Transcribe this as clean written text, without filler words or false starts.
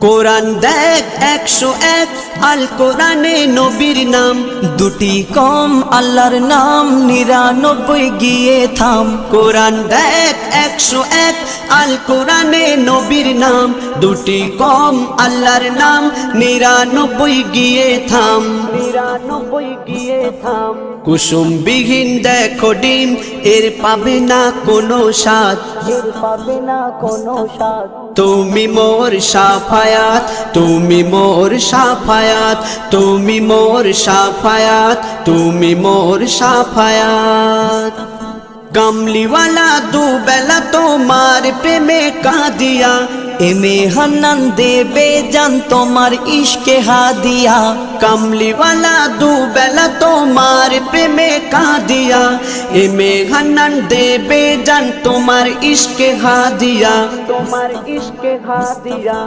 কোরআন দেখ 101 আল কোরআনে নবীর নাম, দুটি কম আল্লাহর নাম 99 গিয়ে থাম। কোরআন দেখ 101 আল কোরআনে নবীর নাম, দুটি কম আল্লাহর নাম 99 গিয়ে থাম। 99 গিয়ে থাম। কুসুম বিহীন দেখো ডিম, এর পাবে না কোনো স্বাদ, এর পাবে না কোনো স্বাদ। তুমি মোর শাফায়াত, তুমি মোর শাফায়াত, তুমি মোর শাফায়াত, তুমি মোর শাফায়াত। কামলিওয়ালা দুবেলা তোমার প্রেমে কাঁদিয়া, এমে হান্নান দেবে জান তোমার ইশকে হাদিয়া। কামলিওয়ালা দুবেলা তোমার প্রেমে কাঁদিয়া, এমে হান্নান দেবে জান তোমার ইশকে হাদিয়া, তোমার ইশকে হাদিয়া।